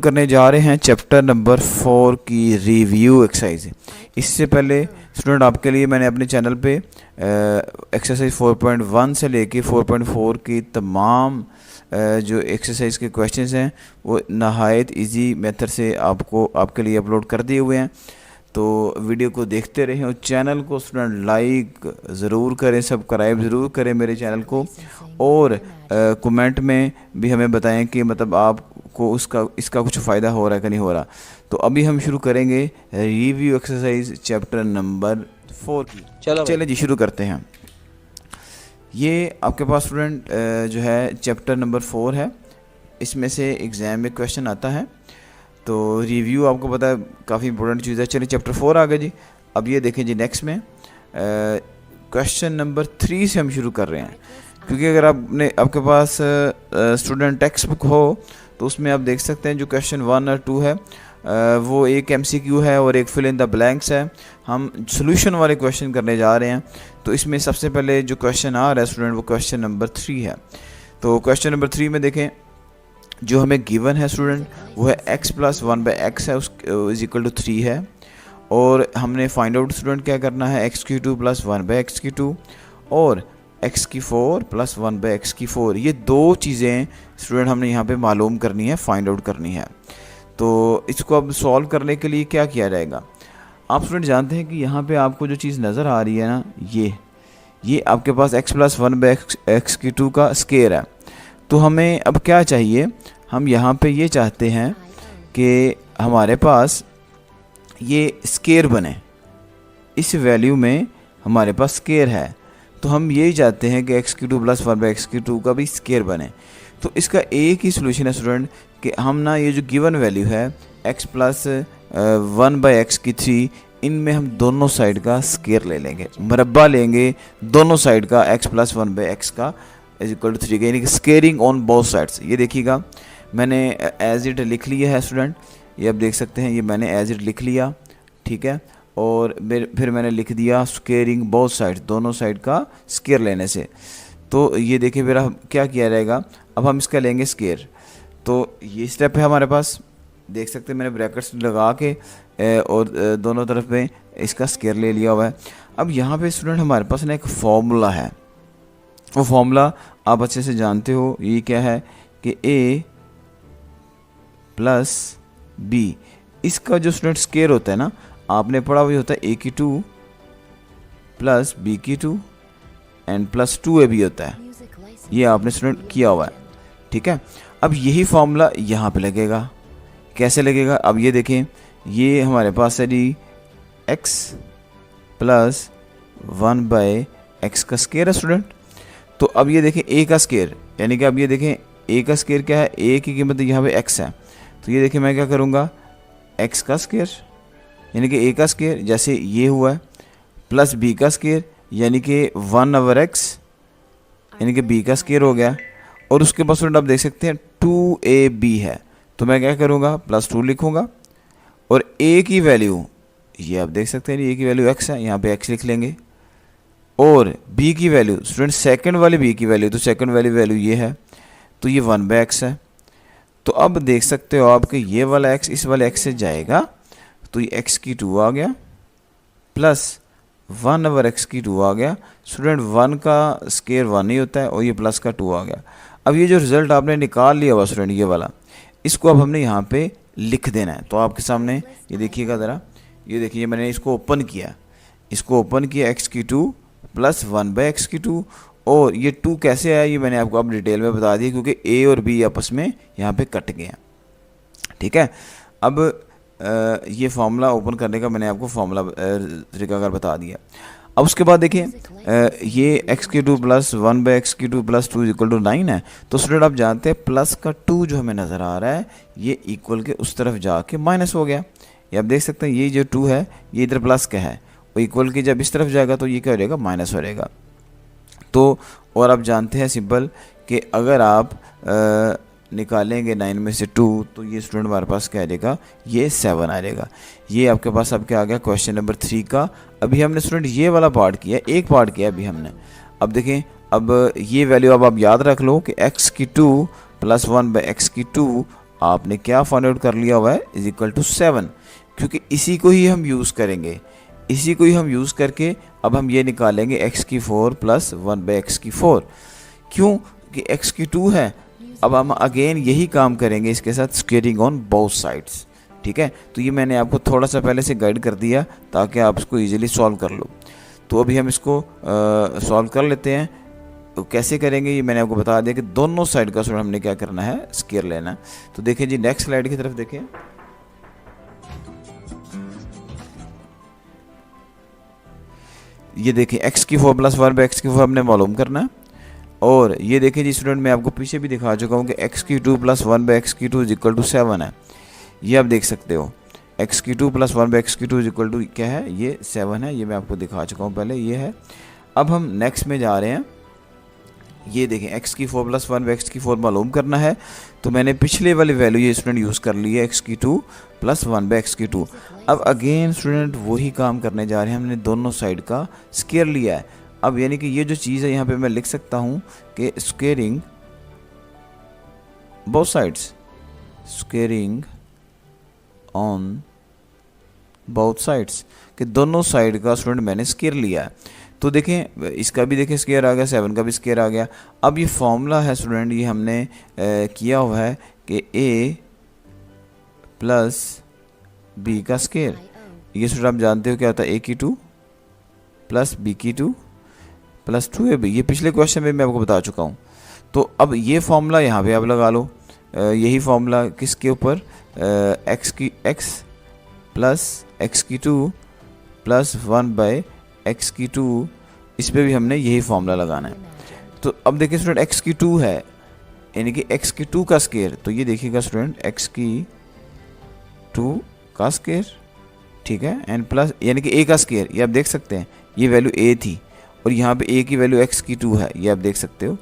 करने जा रहे हैं चैप्टर नंबर 4 की रिव्यू एक्सरसाइज। इससे पहले स्टूडेंट आपके लिए मैंने अपने चैनल पे एक्सरसाइज 4.1 से लेके 4.4 की तमाम जो एक्सरसाइज के क्वेश्चंस हैं वो नहायत इजी मेथड से आपके लिए अपलोड कर दिए हुए हैं। तो वीडियो को देखते रहें और चैनल को स्टूडेंट लाइक ज़रूर करें, सब्सक्राइब ज़रूर करें मेरे चैनल को, और कमेंट में भी हमें बताएं कि मतलब आपको इसका कुछ फ़ायदा हो रहा है कि नहीं हो रहा। तो अभी हम शुरू करेंगे रिव्यू एक्सरसाइज चैप्टर नंबर 4 की। चलिए जी शुरू करते हैं। ये आपके पास स्टूडेंट जो है चैप्टर नंबर 4 है, इसमें से एग्ज़ाम में क्वेश्चन आता है। तो रिव्यू आपको पता है काफ़ी इंपॉर्टेंट चीज़ है। चलिए चैप्टर 4 आ गया जी। अब ये देखें जी, नेक्स्ट में क्वेश्चन नंबर 3 से हम शुरू कर रहे हैं, क्योंकि अगर आपके पास स्टूडेंट टेक्स्ट बुक हो तो उसमें आप देख सकते हैं जो क्वेश्चन 1 और 2 है वो एक MCQ है और एक फिल इन द ब्लैंक्स है। हम सॉल्यूशन वाले क्वेश्चन करने जा रहे हैं। तो इसमें सबसे पहले जो क्वेश्चन आ रहा है स्टूडेंट वो क्वेश्चन नंबर 3 है। तो क्वेश्चन नंबर 3 में देखें जो हमें गिवन है स्टूडेंट वो है x + 1/x है, उस इज इक्वल टू 3 है। और हमने फाइंड आउट स्टूडेंट क्या करना है, x³ + 1/x³ और x4 + 1/x4। ये दो चीज़ें स्टूडेंट हमने यहाँ पे मालूम करनी है, फाइंड आउट करनी है। तो इसको अब सॉल्व करने के लिए क्या किया जाएगा, आप स्टूडेंट जानते हैं कि यहाँ पे आपको जो चीज़ नज़र आ रही है ना, ये आपके पास x + 1/x³ का स्केयर है। तो हमें अब क्या चाहिए, हम यहाँ पे ये चाहते हैं कि हमारे पास ये स्केयर बने, इस वैल्यू में हमारे पास स्केयर है। तो हम यही चाहते हैं कि x³ + 1/x² का भी स्केयर बने। तो इसका एक ही सोल्यूशन है स्टूडेंट कि हम ना ये जो गिवन वैल्यू है x + 1/x3, इनमें हम दोनों साइड का स्केयर ले लेंगे, मरब्बा लेंगे दोनों साइड का x + 1/x का इज इक्वल टू 3 का, यानी कि स्केयरिंग ऑन बोथ साइड्स। ये देखिएगा मैंने एज इट लिख लिया है स्टूडेंट, ये आप देख सकते हैं, ये मैंने एज इट लिख लिया, ठीक है। और फिर मैंने लिख दिया स्केयरिंग बोथ साइड्स, दोनों साइड का स्केयर लेने से। तो ये देखिए मेरा क्या किया जाएगा, अब हम इसका लेंगे स्केयर। तो ये स्टेप है हमारे पास, देख सकते हैं मैंने ब्रैकेट्स लगा के और दोनों तरफ में इसका स्केयर ले लिया हुआ है। अब यहाँ पे स्टूडेंट हमारे पास ना एक फॉर्मूला है, वो फॉर्मूला आप अच्छे से जानते हो। ये क्या है कि a + b, इसका जो स्टूडेंट स्केयर होता है ना, आपने पढ़ा हुआ होता है a² + b² एंड +2ab होता है, ये आपने स्टूडेंट किया हुआ है, ठीक है। अब यही फॉर्मूला यहाँ पे लगेगा। कैसे लगेगा, अब ये देखें, ये हमारे पास है जी x + 1/x का स्केयर है स्टूडेंट। तो अब ये देखें a का स्केयर, यानी कि अब ये देखें a का स्केयर क्या है, a की कीमत यहाँ पे x है। तो ये देखें मैं क्या करूँगा, x का स्केयर यानी कि a का स्केयर जैसे ये हुआ है, प्लस b का स्केयर यानी कि 1/x यानी कि b का स्केयर हो गया। और उसके बाद स्टूडेंट आप देख सकते हैं 2ab है, तो मैं क्या करूँगा +2 लिखूँगा। और a की वैल्यू ये आप देख सकते हैं, a की वैल्यू x है, यहाँ पे x लिख लेंगे। और b की वैल्यू स्टूडेंट सेकंड वाले b की वैल्यू, तो सेकंड वाली वैल्यू ये है, तो ये 1/x है। तो अब देख सकते हो आप कि ये वाला x इस वाले x से जाएगा, तो ये x² आ गया प्लस 1/x² आ गया। स्टूडेंट 1 का स्केयर 1 ही होता है और ये प्लस का 2 आ गया। अब ये जो रिज़ल्ट आपने निकाल लिया हुआ स्टूडेंट ये वाला, इसको अब हमने यहाँ पे लिख देना है। तो आपके सामने ये देखिएगा ज़रा, ये देखिए मैंने इसको ओपन किया, x³ + 1/x²। और ये 2 कैसे आया ये मैंने आपको अब डिटेल में बता दिया, क्योंकि a और b आपस में यहाँ पे कट गए हैं, ठीक है। अब ये फार्मूला ओपन करने का मैंने आपको फार्मूला तरीकाकार बता दिया। अब उसके बाद देखिए ये x³ + 1/x² + 2 = 9 है। तो स्टूडेंट आप जानते हैं प्लस का 2 जो हमें नज़र आ रहा है ये इक्वल के उस तरफ जाके माइनस हो गया। ये आप देख सकते हैं ये जो 2 है ये इधर प्लस का है, और इक्वल के जब इस तरफ जाएगा तो ये क्या हो जाएगा, माइनस हो जाएगा। तो और आप जानते हैं सिंपल कि अगर आप निकालेंगे 9 में से 2 तो ये स्टूडेंट हमारे पास क्या आ जाएगा, ये 7 आ जाएगा। ये आपके पास अब क्या आ गया क्वेश्चन नंबर 3 का। अभी हमने स्टूडेंट ये वाला पार्ट किया, एक पार्ट किया अभी हमने। अब देखें, अब ये वैल्यू अब आप याद रख लो कि x² + 1/x² आपने क्या फाइंड आउट कर लिया हुआ है, इज इक्वल टू 7, क्योंकि इसी को ही हम यूज़ करेंगे, इसी को ही हम यूज़ करके अब हम ये निकालेंगे x की 4 प्लस 1/x की 4। क्यों कि x की 2 है। अब हम अगेन यही काम करेंगे इसके साथ, स्क्वेयरिंग ऑन बोथ साइड्स। ठीक है, तो ये मैंने आपको थोड़ा सा पहले से गाइड कर दिया ताकि आप इसको ईजिली सॉल्व कर लो। तो अभी हम इसको सॉल्व कर लेते हैं। तो कैसे करेंगे ये मैंने आपको बता दिया कि दोनों साइड का स्टूडेंट हमने क्या करना है, स्क्वायर लेना है। तो देखें जी, नेक्स्ट स्लाइड की तरफ देखें। ये देखें x की 4 प्लस 1/x की 4 हमने मालूम करना है। और ये देखें जी स्टूडेंट, मैं आपको पीछे भी दिखा चुका हूँ कि x की 2 प्लस 1/x की 2 इज इक्वल टू 7 है। ये आप देख सकते हो, x की 2 प्लस 1/x की 2 इज इक्वल टू क्या है, ये 7 है। ये मैं आपको दिखा चुका हूँ पहले, ये है। अब हम नेक्स्ट में जा रहे हैं। ये देखें, x की 4 प्लस 1/x की 4 मालूम करना है। तो मैंने पिछले वाली वैल्यू ये स्टूडेंट यूज़ कर ली है, x की 2 प्लस 1/x की 2। अब अगेन स्टूडेंट वही काम करने जा रहे हैं, हमने दोनों साइड का स्क्वायर लिया है। अब यानी कि ये जो चीज़ है यहाँ पे मैं लिख सकता हूँ कि squaring both sides, squaring on both sides, कि दोनों साइड का स्टूडेंट मैंने स्क्वायर लिया है। तो देखें, इसका भी देखें स्क्वायर आ गया, 7 का भी स्क्वायर आ गया। अब ये फॉर्मूला है स्टूडेंट, ये हमने किया हुआ है कि a प्लस b का स्क्वायर। ये स्टूडेंट आप जानते हो क्या होता है, a की 2 प्लस b की 2 प्लस 2ab। ये पिछले क्वेश्चन में मैं आपको बता चुका हूँ। तो अब ये फॉर्मूला यहाँ पे आप लगा लो। यही फॉर्मूला किसके ऊपर, x प्लस x की 2 प्लस 1/x की 2, इस पर भी हमने यही फॉर्मूला लगाना है। तो अब देखिए स्टूडेंट, x की 2 है यानी कि x की 2 का स्क्वायर। तो ये देखिएगा स्टूडेंट, x की 2 का स्क्वायर, ठीक है, एंड प्लस यानी कि a का स्क्वायर। ये आप देख सकते हैं, ये वैल्यू a थी और यहाँ पे a की वैल्यू x की 2 है, ये आप देख सकते हो।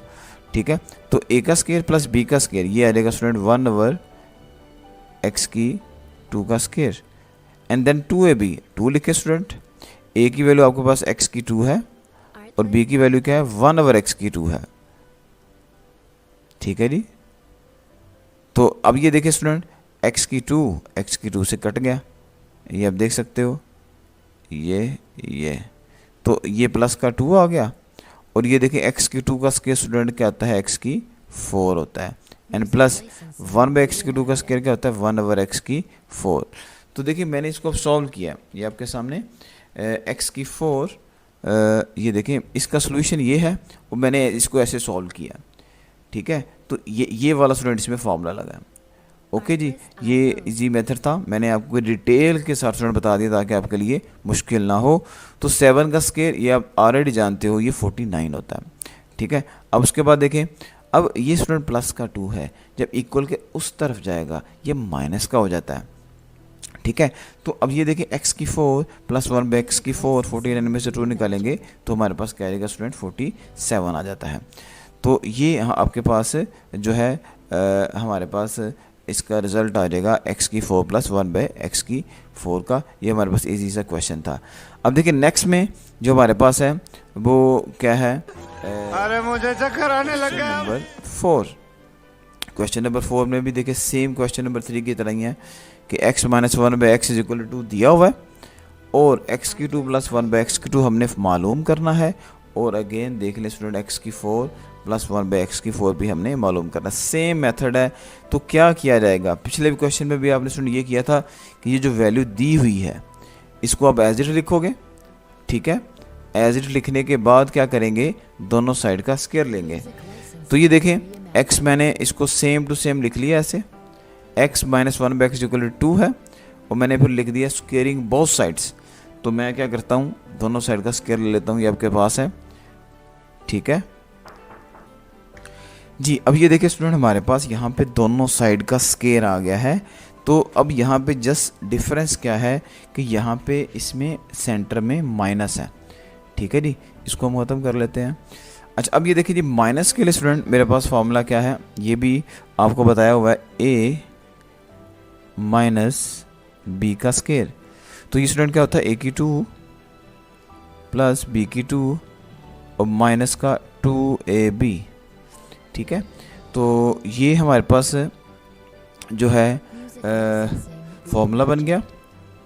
ठीक है, तो a का स्क्वायर प्लस b का स्क्वायर, ये आ जाएगा स्टूडेंट 1/x की 2 का स्क्वायर एंड देन 2ab। 2 लिखे स्टूडेंट, a की वैल्यू आपके पास x की 2 है और b की वैल्यू क्या है, 1/x की 2 है। ठीक है जी। तो अब ये देखिए स्टूडेंट, x की 2 से कट गया, ये आप देख सकते हो, ये तो ये प्लस का 2 आ गया। और ये देखिए x की 2 का स्क्वायर स्टूडेंट क्या होता है, x की 4 होता है एंड प्लस 1/x की 2 का स्क्वायर क्या होता है, 1/x की 4। तो देखिए मैंने इसको सॉल्व किया, ये आपके सामने x की 4, ये देखिए इसका सोल्यूशन ये है और मैंने इसको ऐसे सॉल्व किया। ठीक है, तो ये वाला स्टूडेंट इसमें फॉर्मूला लगा है। ओके जी, ये इजी मेथड था, मैंने आपको डिटेल के साथ स्टूडेंट बता दिया ताकि आपके लिए मुश्किल ना हो। तो 7 का स्क्वायर ये आप ऑलरेडी जानते हो, ये 49 होता है। ठीक है, अब उसके बाद देखें, अब ये स्टूडेंट प्लस का 2 है, जब इक्वल के उस तरफ जाएगा ये माइनस का हो जाता है। ठीक है, तो अब ये देखिए x की 4 प्लस 1/x की 4, 49 में से 2 निकालेंगे तो हमारे पास क्या आएगा स्टूडेंट, 47 आ जाता है। तो ये आपके पास जो है हमारे पास इसका रिजल्ट आ जाएगा x की 4 प्लस 1/x की 4 का। ये हमारे पास इजी सा क्वेश्चन था। अब देखिए नेक्स्ट में जो हमारे पास है वो क्या है, अरे मुझे चक्कर आने लग गया। नंबर 4। क्वेश्चन नंबर 4 में भी देखिए सेम क्वेश्चन नंबर 3 की तरह ही है कि x minus 1/x is equal to 2 दिया हुआ है और x की 2 प्लस 1/x की 2 हमने मालूम करना है। और अगेन देख लें स्टूडेंट, x की 4 प्लस 1/x की 4 भी हमने मालूम करना। सेम मेथड है। तो क्या किया जाएगा, पिछले क्वेश्चन में भी आपने स्टूडेंट ये किया था कि ये जो वैल्यू दी हुई है इसको आप एज इट लिखोगे। ठीक है, एज इट लिखने के बाद क्या करेंगे, दोनों साइड का स्क्वायर लेंगे। तो ये देखें, x मैंने इसको सेम टू सेम लिख लिया ऐसे, x minus 1/x equal to 2 है और मैंने फिर लिख दिया स्क्वेयरिंग बोथ साइड्स। तो मैं क्या करता हूँ, दोनों साइड का स्क्वायर ले लेता हूँ, ये आपके पास है। ठीक है जी, अब ये देखिए स्टूडेंट, हमारे पास यहाँ पे दोनों साइड का स्क्वायर आ गया है। तो अब यहाँ पे जस्ट डिफरेंस क्या है कि यहाँ पे इसमें सेंटर में माइनस है। ठीक है जी, इसको हम खत्म कर लेते हैं। अच्छा, अब ये देखिए जी, माइनस के लिए स्टूडेंट मेरे पास फॉर्मूला क्या है, ये भी आपको बताया हुआ है, a माइनस b का स्क्वायर। तो ये स्टूडेंट क्या होता है, a की 2 प्लस b की 2 और माइनस का 2ab। ठीक है, तो ये हमारे पास जो है फॉर्मूला बन गया,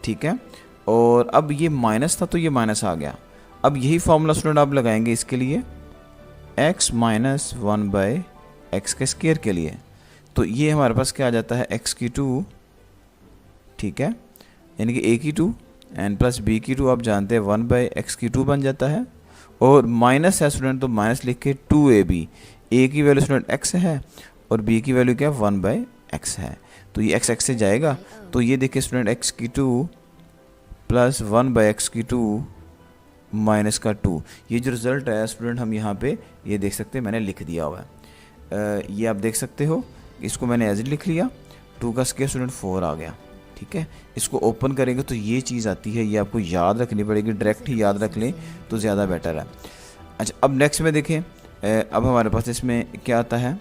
ठीक है। और अब ये माइनस था तो ये माइनस आ गया। अब यही फॉर्मूला स्टूडेंट आप लगाएंगे इसके लिए x माइनस 1/x के स्क्वायर के लिए। तो ये हमारे पास क्या आ जाता है x की 2, ठीक है, यानी कि a की 2 एन प्लस b की 2 आप जानते हैं 1/x की 2 बन जाता है। और माइनस है स्टूडेंट तो माइनस लिख के 2ab, a की वैल्यू स्टूडेंट x है और b की वैल्यू क्या 1/x है। तो ये x से जाएगा तो ये देखिए स्टूडेंट x की 2 प्लस 1/x की 2 माइनस का 2, ये जो रिज़ल्ट आया स्टूडेंट हम यहाँ पे ये देख सकते हैं, मैंने लिख दिया हुआ है। ये आप देख सकते हो, इसको मैंने एज इट लिख लिया, 2 का स्क्वायर स्टूडेंट 4 आ गया, ठीक है। इसको ओपन करेंगे तो ये चीज़ आती है, ये आपको याद रखनी पड़ेगी, डायरेक्ट ही याद रख लें तो ज़्यादा बेटर है। अच्छा, अब नेक्स्ट में देखें, अब हमारे पास इसमें क्या आता है,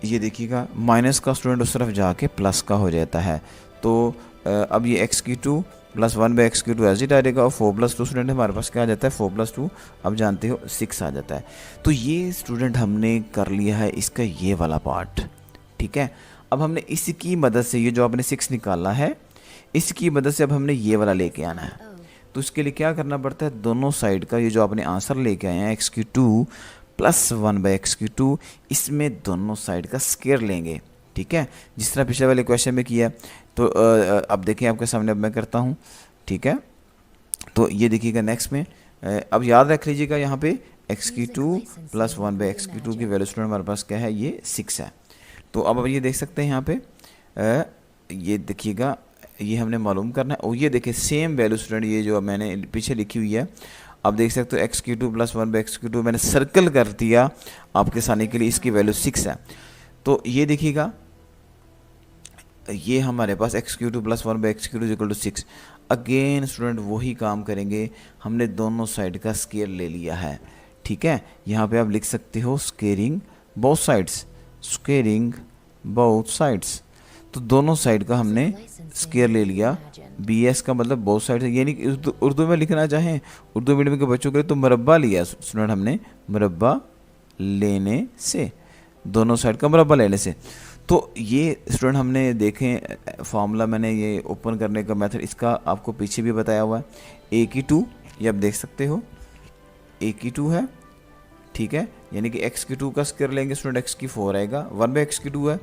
ये देखिएगा माइनस का स्टूडेंट उस तरफ जाके प्लस का हो जाता है। तो अब ये x की 2 प्लस 1/x की 2 एज इट आ जाएगा और 4 + 2 स्टूडेंट हमारे पास क्या आ जाता है 4 + 2 अब जानते हो 6 आ जाता है। तो ये स्टूडेंट हमने कर लिया है इसका ये वाला पार्ट, ठीक है। अब हमने इसकी मदद से ये जो आपने 6 निकाला है इसकी मदद से अब हमने ये वाला लेके आना है। तो इसके लिए क्या करना पड़ता है, दोनों साइड का ये जो आपने आंसर लेके आए हैं x की 2 प्लस 1/x की 2, इसमें दोनों साइड का स्क्वायर लेंगे, ठीक है, जिस तरह पिछले वाले क्वेश्चन में किया। तो अब देखिए आपके सामने अब मैं करता हूँ, ठीक है। तो ये देखिएगा नेक्स्ट में, अब याद रख लीजिएगा यहाँ पे x की 2 प्लस 1/x की 2 की वैल्यू स्टूडेंट हमारे पास क्या है, ये 6 है। तो अब ये देख सकते हैं यहाँ पे, ये देखिएगा ये हमने मालूम करना है। और ये देखिए सेम वैल्यू स्टूडेंट ये जो मैंने पीछे लिखी हुई है, आप देख सकते हो x की 2 प्लस 1/x की 2 मैंने सर्कल कर दिया आपके सामने के लिए, इसकी वैल्यू 6 है। तो ये देखिएगा ये हमारे पास x की 2 प्लस 1/x की 2 इक्वल टू 6। अगेन स्टूडेंट वही काम करेंगे, हमने दोनों साइड का स्क्वायर ले लिया है, ठीक है। यहाँ पे आप लिख सकते हो squaring both sides, squaring both sides. तो दोनों साइड का हमने स्क्वायर ले लिया, BS का मतलब बोथ साइड है, यानी कि उर्दू में लिखना चाहें उर्दू मीडियम के बच्चों के लिए तो मुरब्बा लिया स्टूडेंट हमने, मुरब्बा लेने से, दोनों साइड का मुरब्बा लेने से। तो ये स्टूडेंट हमने देखें फार्मूला, मैंने ये ओपन करने का मेथड इसका आपको पीछे भी बताया हुआ है। a की 2 ये आप देख सकते हो a की 2 है, ठीक है, यानी कि x की 2 का स्क्वायर लेंगे स्टूडेंट x की 4 आएगा, 1/x की 2 है,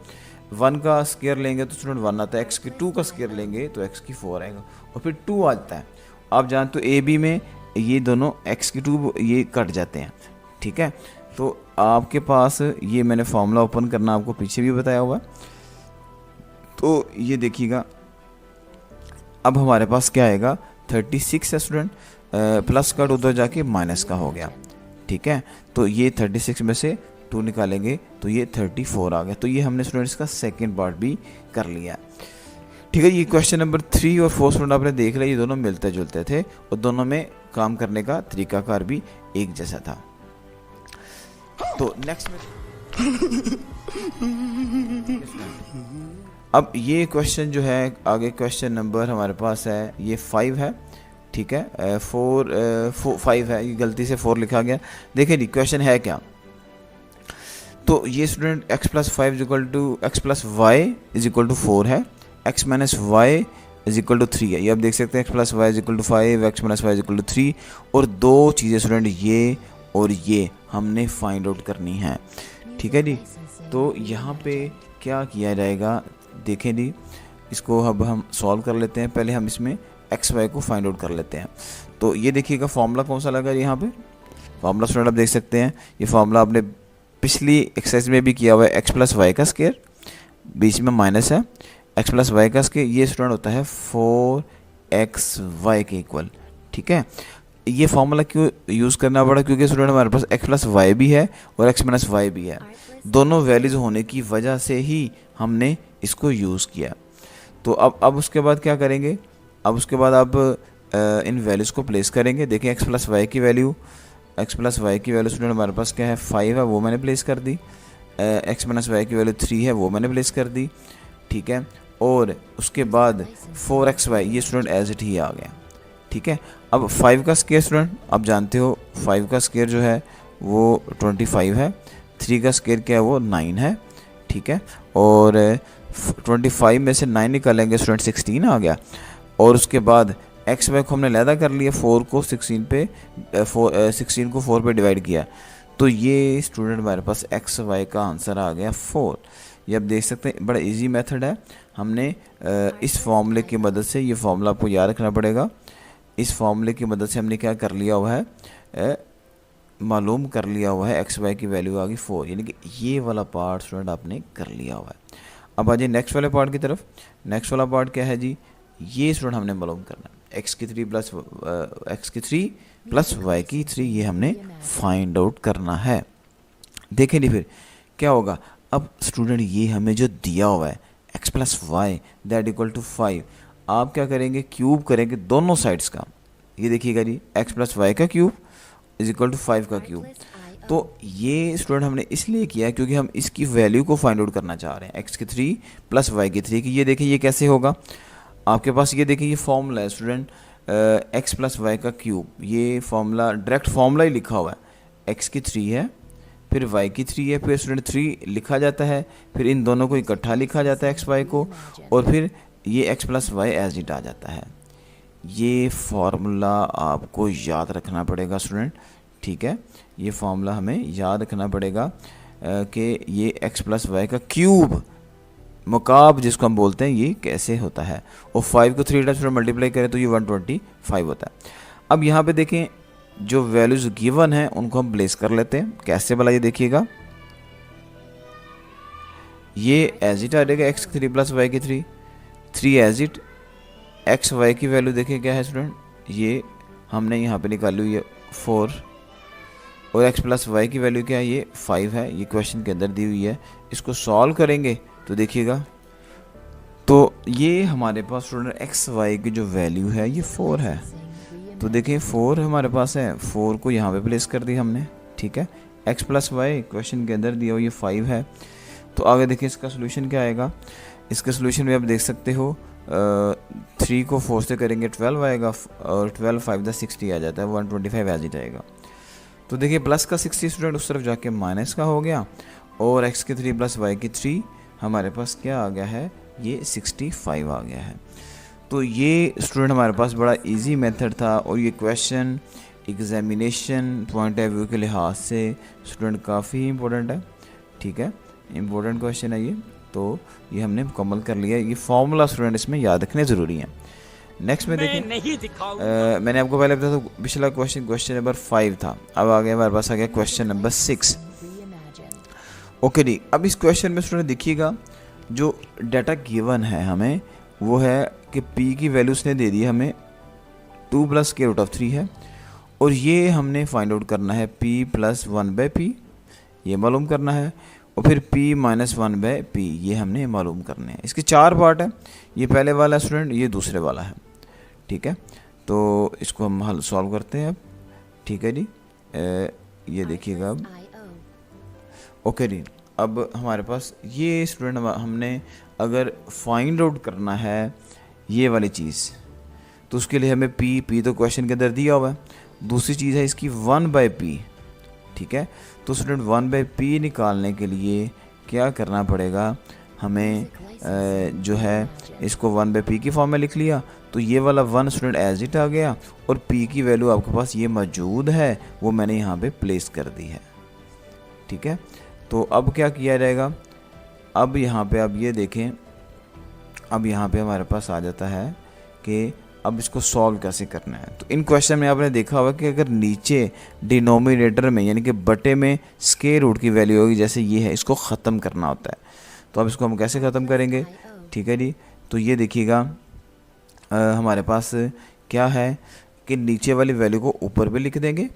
1 का स्क्वायर लेंगे तो स्टूडेंट 1 आता है, x की 2 का स्क्वायर लेंगे तो x की 4 आएगा और फिर 2 आ जाता है। आप जानते हो AB में ये दोनों x की 2 ये कट जाते हैं, ठीक है। तो आपके पास ये मैंने फार्मूला ओपन करना आपको पीछे भी बताया हुआ। तो ये देखिएगा अब हमारे पास क्या आएगा 36 है स्टूडेंट, प्लस का उधर जाके माइनस का हो गया, ठीक है। तो ये 36 में से 2 निकालेंगे तो ये 34 आ गया। तो ये हमने स्टूडेंट इसका सेकेंड पार्ट भी कर लिया, ठीक है। ये क्वेश्चन नंबर 3 और 4 स्टूडेंट आपने देख लिया, ये दोनों मिलते जुलते थे और दोनों में काम करने का तरीकाकार भी एक जैसा था। तो नेक्स्ट में अब ये क्वेश्चन जो है आगे क्वेश्चन नंबर हमारे पास है ये 5 है, ठीक है, 5 है, ये गलती से 4 लिखा गया। देखिए जी क्वेश्चन है क्या, तो ये student x plus 5 equal to x plus Y is equal to 4 है, x minus Y is equal to 3 है। ये आप देख सकते हैं x plus Y is equal to 5, x minus Y is equal to 3, और दो चीज़ें स्टूडेंट ये और ये हमने फाइंड आउट करनी है, ठीक है जी। तो यहाँ पे क्या किया जाएगा, देखें जी, इसको अब हम सॉल्व कर लेते हैं। पहले हम इसमें एक्स वाई को फाइंड आउट कर लेते हैं। तो ये देखिएगा फॉर्मूला कौन सा लगा यहाँ पे, फॉर्मूला स्टूडेंट आप देख सकते हैं, ये फॉर्मूला आपने पिछली एक्सरसाइज में भी किया हुआ है, एक्स प्लस वाई का स्क्वायर, बीच में माइनस है, एक्स प्लस वाई का स्क्वायर, ये स्टूडेंट होता है 4xy के इक्वल, ठीक है। ये फॉर्मूला क्यों यूज़ करना पड़ा, क्योंकि स्टूडेंट हमारे पास x प्लस वाई भी है और x माइनस वाई भी है, दोनों वैल्यूज़ होने की वजह से ही हमने इसको यूज़ किया। तो अब उसके बाद क्या करेंगे, अब उसके बाद आप इन वैल्यूज़ को प्लेस करेंगे। देखें x प्लस वाई की वैल्यू स्टूडेंट हमारे पास क्या है 5 है, वो मैंने प्लेस कर दी, x माइनस वाई की वैल्यू 3 है, वो मैंने प्लेस कर दी, ठीक है। और उसके बाद 4xy ये स्टूडेंट एज इट ही आ गया, ठीक है। अब 5 का स्क्वायर स्टूडेंट आप जानते हो 5 का स्क्वायर जो है वो 25 है, 3 का स्क्वायर क्या है वो 9 है, ठीक है। और 25 में से 9 निकालेंगे स्टूडेंट 16 आ गया। और उसके बाद एक्स वाई को हमने लैदा कर लिया, 4 को 16 पे 16 को 4 पे डिवाइड किया, तो ये स्टूडेंट हमारे पास एक्स वाई का आंसर आ गया 4। ये आप देख सकते हैं, बड़ा इजी मेथड है। हमने इस फॉर्मूले की मदद से, ये फॉर्मूला आपको याद रखना पड़ेगा, इस फॉर्मूले की मदद से हमने क्या कर लिया हुआ है, मालूम कर लिया हुआ है एक्स वाई की वैल्यू आ गई 4, यानी कि ये वाला पार्ट स्टूडेंट आपने कर लिया हुआ है। अब आ जाइए नेक्स्ट वाले पार्ट की तरफ। नेक्स्ट वाला पार्ट क्या है जी, ये स्टूडेंट हमने मालूम करना है, एक्स की 3 प्लस वाई की 3, ये हमने फाइंड आउट करना है। देखें नहीं फिर क्या होगा। अब स्टूडेंट ये हमें जो दिया हुआ है x plus Y that equal to 5, आप क्या करेंगे, क्यूब करेंगे दोनों साइड्स का। ये देखिएगा जी, x प्लस वाई का क्यूब इज इक्वल टू 5 का क्यूब। तो ये स्टूडेंट हमने इसलिए किया क्योंकि हम इसकी वैल्यू को फाइंड आउट करना चाह रहे हैं, x की 3 प्लस वाई की 3 की। ये देखिए ये कैसे होगा, आपके पास ये देखिए ये फॉर्मूला है स्टूडेंट, x प्लस वाई का क्यूब, ये फॉर्मूला डायरेक्ट फॉर्मूला ही लिखा हुआ है, x की 3 है, फिर y की 3 है, फिर स्टूडेंट 3 लिखा जाता है, फिर इन दोनों को इकट्ठा लिखा जाता है x y को, और फिर ये x plus Y as it आ जाता है। ये फार्मूला आपको याद रखना पड़ेगा स्टूडेंट, ठीक है। ये फार्मूला हमें याद रखना पड़ेगा कि ये x प्लस वाई का क्यूब मुकाब जिसको हम बोलते हैं, ये कैसे होता है। और 5 को 3 टाइम्स मल्टीप्लाई करें तो ये 125 होता है। अब यहाँ पे देखें जो वैल्यूज गिवन है उनको हम प्लेस कर लेते हैं। कैसे भला, ये देखिएगा, ये एज इट आ जाएगा x की 3 प्लस वाई की 3 एज इट, एक्स वाई की वैल्यू देखिए क्या है स्टूडेंट, ये हमने यहाँ पे निकाली हुई है 4, और x प्लस वाई की वैल्यू क्या है, ये 5 है, ये क्वेश्चन के अंदर दी हुई है। इसको सॉल्व करेंगे तो देखिएगा, तो ये हमारे पास स्टूडेंट एक्स वाई की जो वैल्यू है ये 4 है। तो देखिए 4 हमारे पास है, 4 को यहाँ पे प्लेस कर दी हमने, ठीक है। x प्लस वाई क्वेश्चन के अंदर दिया हुआ ये 5 है। तो आगे देखिए इसका सोल्यूशन क्या आएगा। इसके सोल्यूशन में आप देख सकते हो 3 को 4 से करेंगे 12 आएगा, और 12 5 60 आ जाता है, 125 एज इट आएगा। तो देखिए प्लस का 60 स्टूडेंट उस तरफ जाके माइनस का हो गया, और x की 3 प्लस वाई की 3 हमारे पास क्या आ गया है, ये 65 आ गया है। तो ये स्टूडेंट हमारे पास बड़ा इजी मेथड था, और ये question examination point of view के लिहाज से स्टूडेंट काफ़ी इम्पोर्टेंट है, ठीक है, इम्पोर्टेंट क्वेश्चन है ये। तो ये हमने मुकम्मल कर लिया। ये फॉर्मूला स्टूडेंट इसमें याद रखने ज़रूरी है। नेक्स्ट में देखें, मैंने आपको पहले बताया था पिछला क्वेश्चन नंबर 5 था, अब आ गया हमारे पास आ गया क्वेश्चन नंबर 6। ओके जी, अब इस क्वेश्चन में स्टूडेंट देखिएगा जो डाटा गिवन है हमें वो है कि p की वैल्यू उसने दे दी है हमें 2 प्लस के रूट ऑफ 3 है, और ये हमने फाइंड आउट करना है p प्लस 1/p, ये मालूम करना है, और फिर p माइनस 1/p, ये हमने मालूम करने हैं। इसके 4 पार्ट है, ये पहले वाला स्टूडेंट, ये दूसरे वाला है, ठीक है। तो इसको हम हल सॉल्व करते हैं अब, ठीक है जी। ये देखिएगा अब, ओके जी। अब हमारे पास ये स्टूडेंट हमने अगर फाइंड आउट करना है ये वाली चीज़, तो उसके लिए हमें p तो क्वेश्चन के अंदर दिया हुआ है, दूसरी चीज़ है इसकी 1/p, ठीक है। तो स्टूडेंट 1/p निकालने के लिए क्या करना पड़ेगा, हमें जो है इसको 1/p की फॉर्म में लिख लिया, तो ये वाला 1 स्टूडेंट एज इट आ गया, और p की वैल्यू आपके पास ये मौजूद है, वो मैंने यहाँ पे प्लेस कर दी है, ठीक है। तो अब क्या किया जाएगा, अब यहाँ पे आप ये देखें, अब यहाँ पे हमारे पास आ जाता है कि अब इसको सॉल्व कैसे करना है। तो इन क्वेश्चन में आपने देखा होगा कि अगर नीचे डिनोमिनेटर में यानी कि बटे में स्क्वायर रूट की वैल्यू होगी, जैसे ये है, इसको ख़त्म करना होता है। तो अब इसको हम कैसे ख़त्म करेंगे, ठीक है जी। तो ये देखिएगा हमारे पास क्या है कि नीचे वाली वैल्यू को ऊपर भी लिख देंगे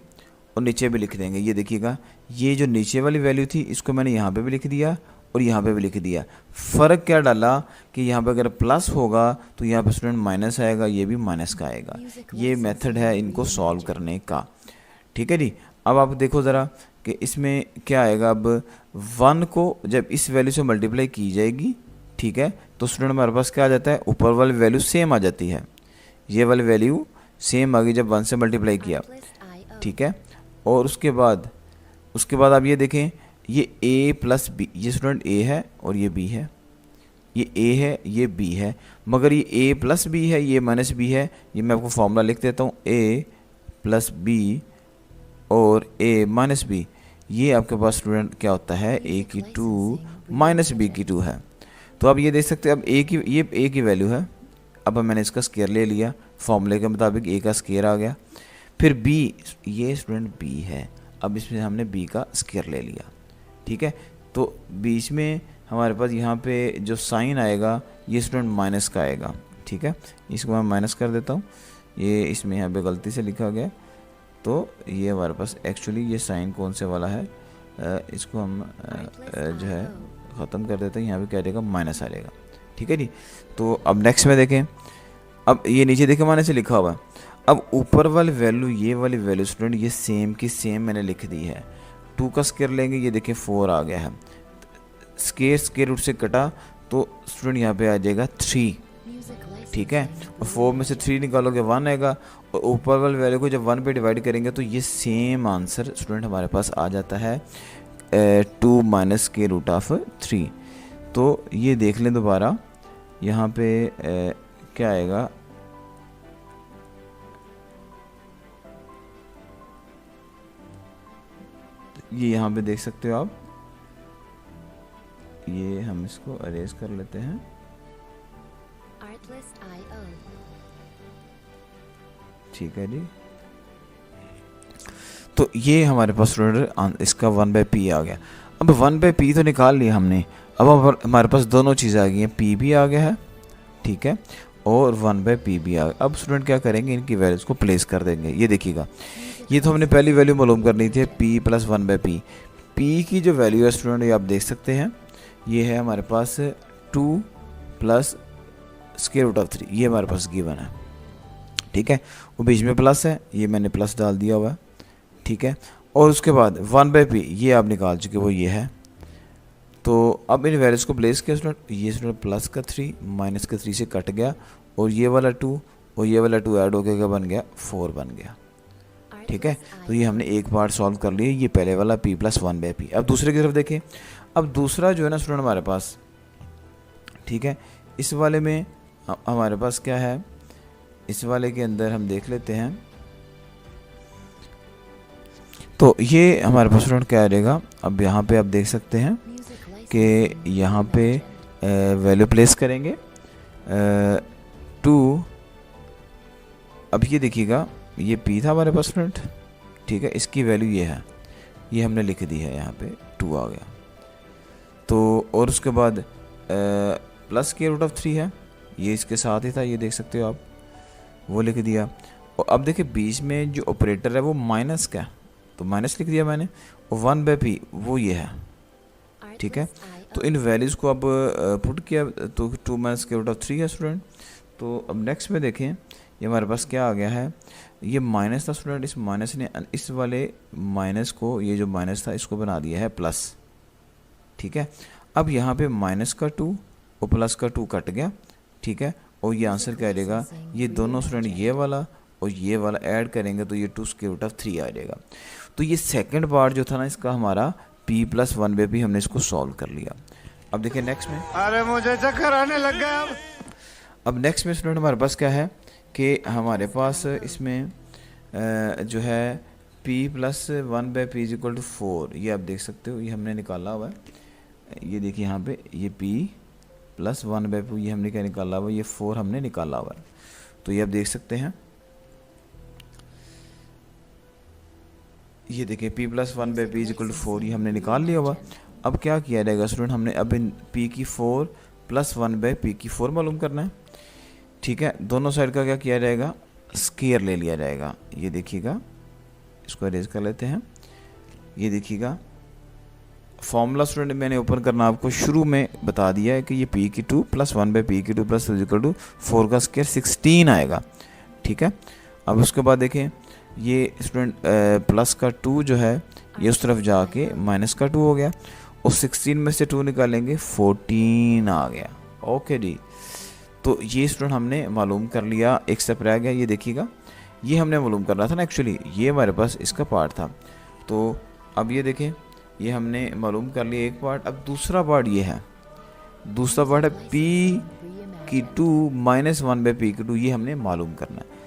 और नीचे भी लिख देंगे। ये देखिएगा, ये जो नीचे वाली वैल्यू थी इसको मैंने यहाँ पे भी लिख दिया और यहाँ पे भी लिख दिया। फ़र्क क्या डाला कि यहाँ पे अगर प्लस होगा तो यहाँ पे स्टूडेंट माइनस आएगा, ये भी माइनस का आएगा। ये मेथड है इनको सॉल्व करने का, ठीक है जी। अब आप देखो ज़रा कि इसमें क्या आएगा। अब 1 को जब इस वैल्यू से मल्टीप्लाई की जाएगी, ठीक है, तो स्टूडेंट हमारे पास क्या आ जाता है, ऊपर वाली वैल्यू सेम आ जाती है। ये वाली वैल्यू सेम आ गई जब 1 से मल्टीप्लाई किया, ठीक है। और उसके बाद आप ये देखें, ये a प्लस बी, ये स्टूडेंट a है और ये b है, ये a है ये b है, मगर ये a प्लस बी है ये माइनस b है। ये मैं आपको फॉर्मूला लिख देता हूँ, a प्लस बी और a माइनस बी, ये आपके पास स्टूडेंट क्या होता है, a की 2 माइनस b की 2 है। तो अब ये देख सकते हैं, अब ये a की वैल्यू है, अब मैंने इसका स्केयर ले लिया, फॉर्मूले के मुताबिक a का स्केयर आ गया। फिर b, ये स्टूडेंट b है, अब इसमें हमने b का स्केयर ले लिया, ठीक है। तो बीच में हमारे पास यहाँ पे जो साइन आएगा ये स्टूडेंट माइनस का आएगा, ठीक है। इसको मैं माइनस कर देता हूँ, ये इसमें यहाँ पे गलती से लिखा गया, तो ये हमारे पास एक्चुअली ये साइन कौन से वाला है, इसको हम जो है ख़त्म कर देते हैं, यहाँ पे क्या रहेगा, माइनस आ जाएगा, ठीक है जी। तो अब नेक्स्ट में देखें, अब ये नीचे देखें माइनस से लिखा हुआ है, अब ऊपर वाली वैल्यू, ये वाली वैल्यू स्टूडेंट ये सेम की सेम मैंने लिख दी है। 2 का स्केयर लेंगे, ये देखिए 4 आ गया है, स्केयर रूट से कटा तो स्टूडेंट यहाँ पे आ जाएगा 3, ठीक है। और 4 में से 3 निकालोगे 1 आएगा, और ऊपर वाली वैल्यू को जब 1 पे डिवाइड करेंगे तो ये सेम आंसर स्टूडेंट हमारे पास आ जाता है 2 माइनस के रूट ऑफ 3। तो ये देख लें दोबारा, यहाँ पे क्या आएगा, ये यहाँ पे देख सकते हो आप, ये हम इसको अरेज कर लेते हैं, ठीक है जी। तो ये हमारे पास स्टूडेंट इसका 1/p आ गया। अब 1/p तो निकाल लिया हमने, अब हमारे पास दोनों चीज़ें आ गई हैं, p भी आ गया है, ठीक है, और 1/p भी आ गया। अब स्टूडेंट क्या करेंगे, इनकी वैल्यूज़ को प्लेस कर देंगे। ये देखिएगा, ये तो हमने पहली वैल्यू मालूम करनी थी, p प्लस 1/p। p की जो वैल्यू है स्टूडेंट ये आप देख सकते हैं, ये है हमारे पास 2 प्लस स्क्वायर रूट ऑफ 3, ये हमारे पास गिवन है, ठीक है। वो बीच में प्लस है, ये मैंने प्लस डाल दिया हुआ है, ठीक है। और उसके बाद 1/p ये आप निकाल चुके, वो ये है। तो अब इन वैल्यूज़ को प्लेस किया स्टूडेंट, ये स्टूडेंट प्लस का 3 माइनस का 3 से कट गया, और ये वाला 2 और ये वाला 2 ऐड होकर क्या बन गया, 4 बन गया, ठीक है। तो ये हमने एक पार्ट सॉल्व कर लिया, ये पहले वाला p प्लस 1/p। अब दूसरे की तरफ देखें, अब दूसरा जो है ना स्टूडेंट हमारे पास, ठीक है, इस वाले में हमारे पास क्या है, इस वाले के अंदर हम देख लेते हैं। तो ये हमारे पास स्टूडेंट क्या आ जाएगा, अब यहाँ पे आप देख सकते हैं कि यहाँ पे वैल्यू प्लेस करेंगे 2। अब ये देखिएगा, ये p था हमारे पास स्टूडेंट, ठीक है, इसकी वैल्यू ये है, ये हमने लिख दी है, यहाँ पे 2 आ गया। तो और उसके बाद प्लस के रूट ऑफ 3 है, ये इसके साथ ही था, ये देख सकते हो आप, वो लिख दिया। और अब देखिए बीच में जो ऑपरेटर है वो माइनस का, तो माइनस लिख दिया मैंने, और 1/p वो ये है, ठीक है। तो इन वैल्यूज़ को अब पुट किया तो 2 माइनस के रूट ऑफ 3 है स्टूडेंट। तो अब नेक्स्ट में देखें, ये हमारे पास क्या आ गया है, ये माइनस था स्टूडेंट, इस माइनस ने इस वाले माइनस को, ये जो माइनस था इसको बना दिया है प्लस, ठीक है। अब यहाँ पे माइनस का 2 और प्लस का 2 कट गया, ठीक है, और ये आंसर क्या आ जाएगा, ये दोनों स्टूडेंट ये वाला और ये वाला ऐड करेंगे तो ये 2 स्क्वायर रूट ऑफ 3 आ जाएगा। तो ये सेकंड पार्ट जो था ना इसका हमारा p प्लस 1/p, हमने इसको सॉल्व कर लिया। अब देखिए नेक्स्ट में, अरे मुझे चक्कर आने लग गया अब नेक्स्ट में स्टूडेंट हमारे पास क्या है कि हमारे पास इसमें जो है p plus 1/p is equal to 4, ये आप देख सकते हो, ये हमने निकाला हुआ है। ये देखिए यहाँ पे ये p प्लस 1/p, ये हमने क्या निकाला हुआ है, ये 4 हमने निकाला हुआ है। तो ये आप देख सकते हैं, ये देखिए p plus 1/p is equal to 4, ये हमने निकाल लिया हुआ। अब क्या किया जाएगा स्टूडेंट, हमने अब इन p की 4 प्लस 1/p की 4 मालूम करना है, ठीक है। दोनों साइड का क्या किया जाएगा, स्क्वायर ले लिया जाएगा। ये देखिएगा, इसको अरेज कर लेते हैं। ये देखिएगा फॉर्मूला स्टूडेंट मैंने ओपन करना आपको शुरू में बता दिया है कि ये p की 2 प्लस 1/p की 2 प्लस इज इक्वल टू 4 का स्क्वायर 16 आएगा, ठीक है। अब उसके बाद देखें, ये स्टूडेंट प्लस का 2 जो है ये उस तरफ जाके माइनस का 2 हो गया, और 16 में से 2 निकालेंगे 14 आ गया, ओके जी। तो ये स्टूडेंट हमने मालूम कर लिया, एक स्टेप रह गया। ये देखिएगा, ये हमने मालूम करना था ना एक्चुअली, ये हमारे पास इसका पार्ट था। तो अब ये देखें, ये हमने मालूम कर लिया एक पार्ट। अब दूसरा पार्ट ये है, दूसरा पार्ट है पी की टू माइनस 1/p², ये हमने मालूम करना है।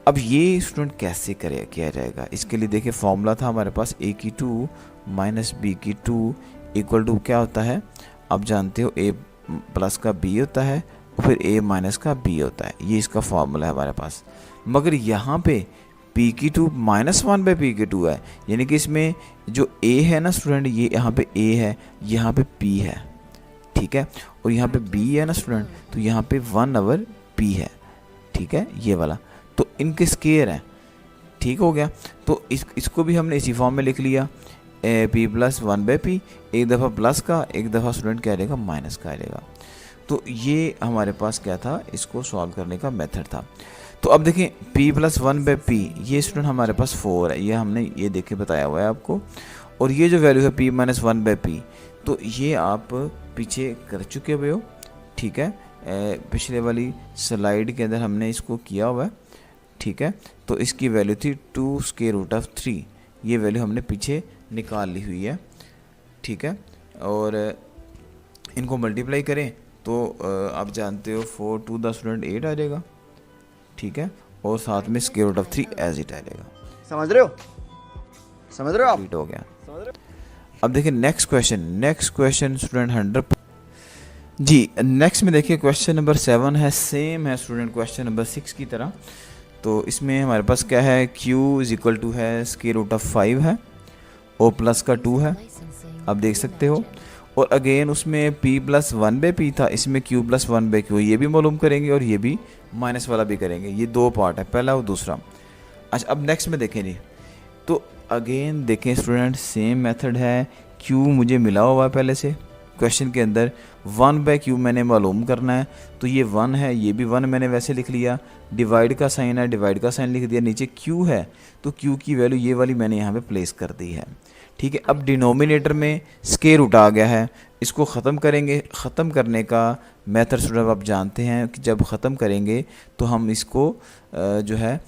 अब ये स्टूडेंट कैसे किया जाएगा, इसके लिए देखिए फॉर्मूला था हमारे पास a² minus b² equal to क्या होता है, आप जानते हो a प्लस का b होता है और फिर a माइनस का b होता है, ये इसका फॉर्मूला है हमारे पास। मगर यहाँ पे p² माइनस 1/p² है, यानी कि इसमें जो a है ना स्टूडेंट, ये यहाँ पे a है, यहाँ पे p है, ठीक है, और यहाँ पे b है ना स्टूडेंट, तो यहाँ पे 1/p है, ठीक है, ये वाला, तो इनके स्केयर हैं, ठीक हो गया। तो इसको भी हमने इसी फॉर्म में लिख लिया, p प्लस 1/p, एक दफ़ा प्लस का, एक दफ़ा स्टूडेंट क्या रहेगा, माइनस का रहेगा। तो ये हमारे पास क्या था, इसको सॉल्व करने का मेथड था। तो अब देखें p प्लस 1/p, ये स्टूडेंट हमारे पास 4 है, ये हमने ये देख के बताया हुआ है आपको। और ये जो वैल्यू है p माइनस 1/p, तो ये आप पीछे कर चुके हुए हो, ठीक है, पिछले वाली स्लाइड के अंदर हमने इसको किया हुआ है, ठीक है। तो इसकी वैल्यू थी 2√3, ये वैल्यू हमने पीछे निकाल ली हुई है, ठीक है। और इनको मल्टीप्लाई करें तो आप जानते हो 4 2 द स्टूडेंट 8 आ जाएगा, ठीक है, और साथ में √3 एज इट आ जाएगा। समझ रहे हो, समझ रहे हो आप? हो गया। अब देखिए नेक्स्ट क्वेश्चन स्टूडेंट 100 जी। नेक्स्ट में देखिए क्वेश्चन नंबर 7 है, सेम है स्टूडेंट क्वेश्चन नंबर 6 की तरह। तो इसमें हमारे पास क्या है, q इज इक्वल टू है √5 है, o प्लस का 2 है, आप देख सकते हो। और अगेन उसमें p प्लस 1/p था, इसमें q प्लस 1/q, ये भी मालूम करेंगे और ये भी माइनस वाला भी करेंगे, ये दो पार्ट है, पहला और दूसरा। अच्छा अब नेक्स्ट में देखें जी, तो अगेन देखें स्टूडेंट सेम मेथड है, q मुझे मिला हुआ है पहले से क्वेश्चन के अंदर, 1/q मैंने मालूम करना है, तो ये 1 है, ये भी 1 मैंने वैसे लिख लिया, डिवाइड का साइन है, डिवाइड का साइन लिख दिया, नीचे q है, तो q की वैल्यू ये वाली मैंने यहाँ पे प्लेस कर दी है, ठीक है। अब डिनोमिनेटर में स्क्वायर रूट आ गया है, इसको ख़त्म करेंगे। ख़त्म करने का मेथड स्टूडेंट आप जानते हैं कि जब ख़त्म करेंगे तो हम इसको जो है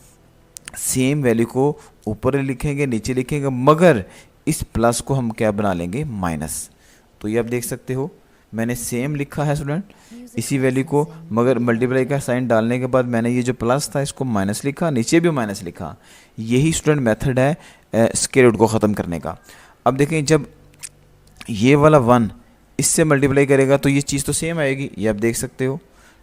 सेम वैल्यू को ऊपर लिखेंगे, नीचे लिखेंगे, मगर इस प्लस को हम क्या बना लेंगे, माइनस। तो ये आप देख सकते हो मैंने सेम लिखा है स्टूडेंट इसी वैल्यू को, मगर मल्टीप्लाई का साइन डालने के बाद मैंने ये जो प्लस था इसको माइनस लिखा, नीचे भी माइनस लिखा। यही स्टूडेंट मेथड है स्क्वायर रूट को ख़त्म करने का। अब देखें जब ये वाला 1 इससे मल्टीप्लाई करेगा तो ये चीज़ तो सेम आएगी, ये आप देख सकते हो,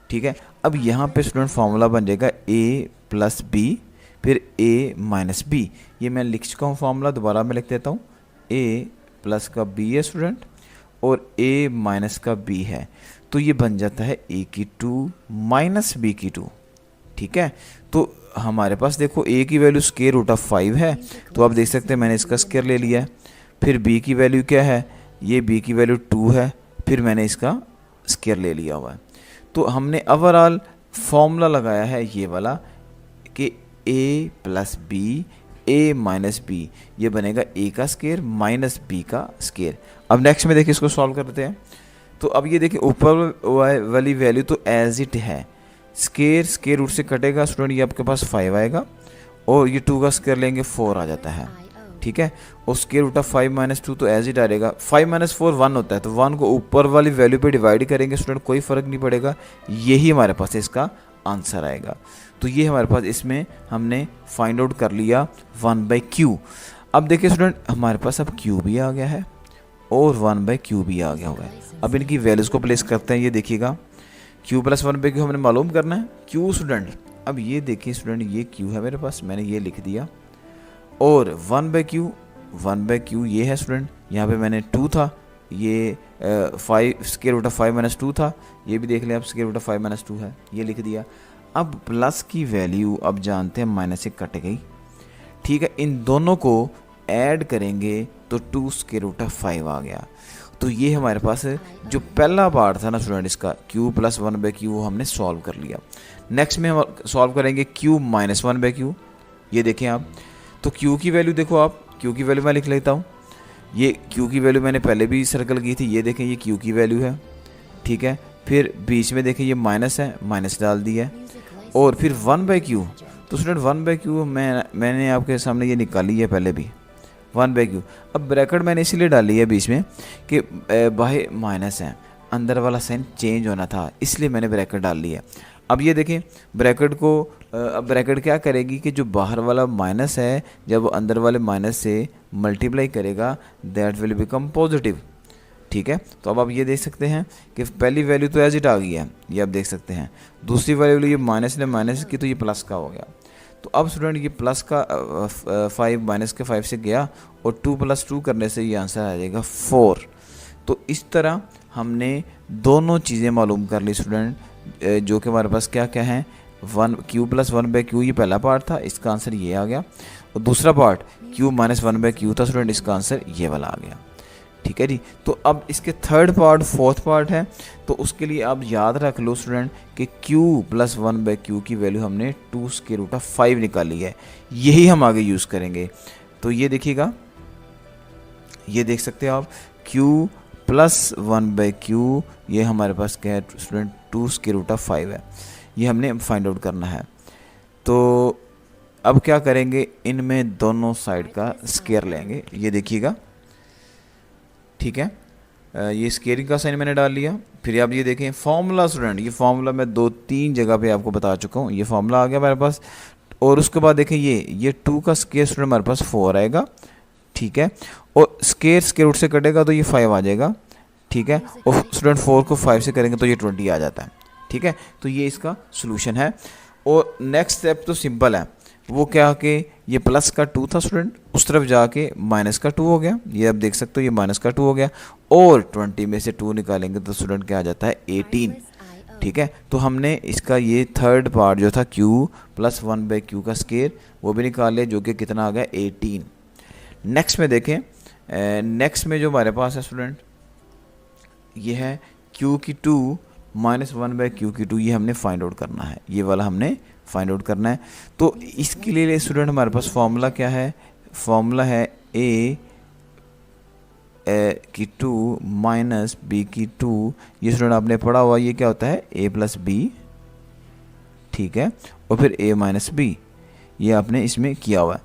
ठीक है। अब यहाँ पे स्टूडेंट फार्मूला बन जाएगा a प्लस b फिर a माइनस b, ये मैं लिख चुका हूँ फार्मूला, दोबारा मैं लिख देता हूँ, a प्लस का b है स्टूडेंट और a माइनस का b है, तो ये बन जाता है a² माइनस b², ठीक है। तो हमारे पास देखो a की वैल्यू √5 है, तो आप देख सकते हैं मैंने इसका स्क्वायर ले लिया है। फिर b की वैल्यू क्या है, ये b की वैल्यू 2 है, फिर मैंने इसका स्क्वायर ले लिया हुआ है। तो हमने ओवरऑल फॉर्मूला लगाया है ये वाला कि a plus b a minus b, ये बनेगा a का स्क्वायर माइनस b का स्क्वायर। अब नेक्स्ट में देखिए इसको सॉल्व करते हैं। तो अब ये देखिए ऊपर वाली वैल्यू तो एज इट है, स्क्वायर रूट से कटेगा स्टूडेंट, ये आपके पास 5 आएगा और ये 2 का स्क्वायर लेंगे 4 आ जाता है, ठीक है। और √5 माइनस 2 तो एज इट आ रहेगा, 5 माइनस 4 1 होता है, तो 1 को ऊपर वाली वैल्यू पे डिवाइड करेंगे स्टूडेंट, कोई फ़र्क नहीं पड़ेगा, यही हमारे पास इसका आंसर आएगा। तो ये हमारे पास इसमें हमने फाइंड आउट कर लिया 1/q। अब देखिए स्टूडेंट हमारे पास अब q भी आ गया है और 1/q भी आ गया हुआ है। अब इनकी वैल्यूज़ को प्लेस करते हैं, ये देखिएगा q प्लस 1/q हमने मालूम करना है, q स्टूडेंट। अब ये देखिए स्टूडेंट ये q है मेरे पास, मैंने ये लिख दिया, और 1/q ये है स्टूडेंट, यहाँ पे मैंने 2 था, ये 5 माइनस 2 था, ये भी देख लें आप √5 माइनस 2 है, ये लिख दिया। अब प्लस की वैल्यू अब जानते हैं माइनस से कट गई, ठीक है। इन दोनों को ऐड करेंगे तो 2 √5 आ गया। तो ये हमारे पास जो पहला पार्ट था ना स्टूडेंट इसका q प्लस 1/q वो हमने सॉल्व कर लिया। नेक्स्ट में हम सॉल्व करेंगे q माइनस 1/q, ये देखें आप। तो q की वैल्यू देखो आप, q की वैल्यू मैं लिख लेता हूँ, ये q की वैल्यू मैंने पहले भी सर्कल की थी, ये देखें ये q की वैल्यू है, ठीक है। फिर बीच में देखें ये माइनस है, माइनस डाल दिया है, और फिर 1/q। तो स्टूडेंट 1/q मैंने आपके सामने ये निकाली है पहले भी, 1/q। अब ब्रैकेट मैंने इसलिए डाली है बीच में कि बाहर माइनस है, अंदर वाला साइन चेंज होना था, इसलिए मैंने ब्रैकेट डाल ली है। अब ये देखें ब्रैकेट को, अब ब्रैकेट क्या करेगी कि जो बाहर वाला माइनस है जब अंदर वाले माइनस से मल्टीप्लाई करेगा दैट विल बिकम पॉजिटिव। ठीक है, तो अब आप ये देख सकते हैं कि पहली वैल्यू तो एज इट आ गई है, ये आप देख सकते हैं। दूसरी वैल्यू ये माइनस ने माइनस की तो ये प्लस का हो गया। तो अब स्टूडेंट ये प्लस का 5 माइनस के 5 से गया और 2 + 2 करने से ये आंसर आ जाएगा 4। तो इस तरह हमने दोनों चीज़ें मालूम कर ली स्टूडेंट, जो कि हमारे पास क्या क्या है, q + 1/q ये पहला पार्ट था, इसका आंसर ये आ गया, और दूसरा पार्ट q - 1/q था स्टूडेंट, इसका आंसर ये वाला आ गया। ठीक है जी। तो अब इसके थर्ड पार्ट, फोर्थ पार्ट है, तो उसके लिए आप याद रख लो स्टूडेंट कि q + 1/q की वैल्यू हमने 2√5 निकाली है, यही हम आगे यूज़ करेंगे। तो ये देखिएगा, ये देख सकते हैं आप, q + 1/q ये हमारे पास क्या है स्टूडेंट, 2√5 है, ये हमने फाइंड आउट करना है। तो अब क्या करेंगे, इनमें दोनों साइड का स्क्वायर लेंगे, ये देखिएगा। ठीक है, ये स्क्वेयरिंग का साइन मैंने डाल लिया। फिर आप ये देखें फॉर्मूला स्टूडेंट, ये फॉर्मूला मैं 2-3 जगह पे आपको बता चुका हूँ, ये फॉर्मूला आ गया हमारे पास। और उसके बाद देखें ये 2 का स्क्वायर स्टूडेंट हमारे पास 4 आएगा। ठीक है, और स्क्वायर रूट से कटेगा तो ये 5 आ जाएगा। ठीक है, और स्टूडेंट 4 को 5 से करेंगे तो ये 20 आ जाता है। ठीक है, तो ये इसका सोल्यूशन है। और नेक्स्ट स्टेप तो सिंपल है, वो क्या कि ये प्लस का 2 था स्टूडेंट, उस तरफ जाके माइनस का 2 हो गया, ये आप देख सकते हो, ये माइनस का 2 हो गया, और 20 में से 2 निकालेंगे तो स्टूडेंट क्या आ जाता है, 18। ठीक है, तो हमने इसका ये थर्ड पार्ट जो था q + 1/q का स्क्वायर वो भी निकाल लिया, जो कि कितना आ गया, 18। नेक्स्ट में देखें, नेक्स्ट में जो हमारे पास है स्टूडेंट, ये है q की 2 - 1/q की 2, ये हमने फाइंड आउट करना है, ये वाला हमने फाइंड आउट करना है। तो इसके लिए स्टूडेंट हमारे पास फॉर्मूला क्या है, फॉर्मूला है a की 2 - b की 2, ये स्टूडेंट आपने पढ़ा हुआ, ये क्या होता है, a + b। ठीक है, और फिर a - b, ये आपने इसमें किया हुआ है।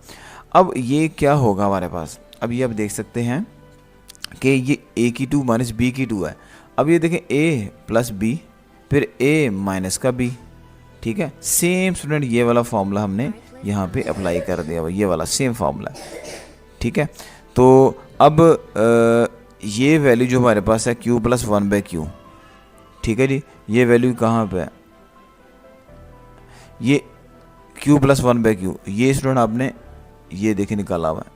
अब ये क्या होगा हमारे पास, अब ये आप देख सकते हैं कि ये a की 2 - b की 2 है। अब ये देखें a + b, फिर a - का b। ठीक है, सेम स्टूडेंट ये वाला फॉर्मूला हमने यहाँ पे अप्लाई कर दिया, ये वाला सेम फॉर्मूला। ठीक है, तो अब ये वैल्यू जो हमारे पास है q + 1/q, ठीक है जी, ये वैल्यू कहाँ पे है, ये q + 1/q, ये स्टूडेंट आपने ये देखे निकाला हुआ है,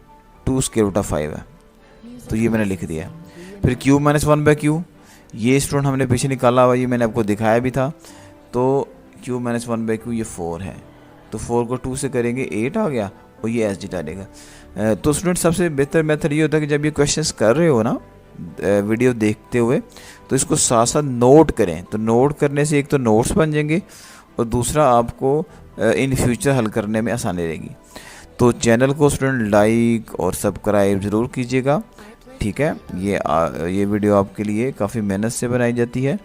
2√5 है, तो ये मैंने लिख दिया है। फिर q - 1/q, ये स्टूडेंट हमने पीछे निकाला हुआ, ये मैंने आपको दिखाया भी था। तो q - 1/q ये 4 है, तो 4 को 2 से करेंगे 8 आ गया, और ये एस डी डालेगा। तो स्टूडेंट सबसे बेहतर मेथड ये होता है कि जब ये क्वेश्चंस कर रहे हो ना वीडियो देखते हुए, तो इसको साथ साथ नोट करें। तो नोट करने से एक तो नोट्स बन जाएंगे, और दूसरा आपको इन फ्यूचर हल करने में आसानी रहेगी। तो चैनल को स्टूडेंट लाइक और सब्सक्राइब ज़रूर कीजिएगा। ठीक है, ये वीडियो आपके लिए काफ़ी मेहनत से बनाई जाती है,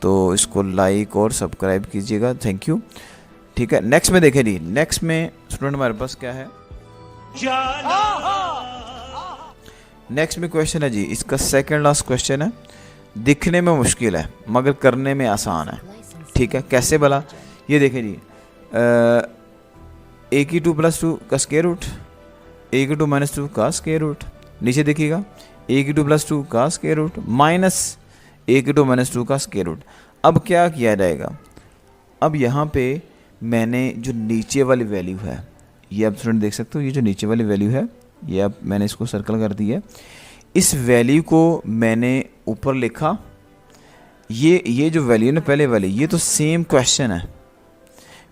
तो इसको लाइक और सब्सक्राइब कीजिएगा। Thank you. ठीक है, नेक्स्ट में देखें जी, नेक्स्ट में स्टूडेंट हमारे पास क्या है, नेक्स्ट में क्वेश्चन है जी, इसका सेकंड लास्ट क्वेश्चन है। दिखने में मुश्किल है मगर करने में आसान है। ठीक है, कैसे भला, ये देखें जी, a की 2 + 2 का स्क्वायर रूट, a की 2 - 2 का स्क्वायर रूट, नीचे देखिएगा a की 2 + 2 का स्क्वायर रूट माइनस a की 2 - 2 का स्क्वायर रूट। अब क्या किया जाएगा, अब यहाँ पे मैंने जो नीचे वाली वैल्यू है, ये आप स्टूडेंट देख सकते हो, ये जो नीचे वाली वैल्यू है, ये अब मैंने इसको सर्कल कर दिया है, इस वैल्यू को मैंने ऊपर लिखा, ये जो वैल्यू है ना पहले वाली, ये तो सेम क्वेश्चन है,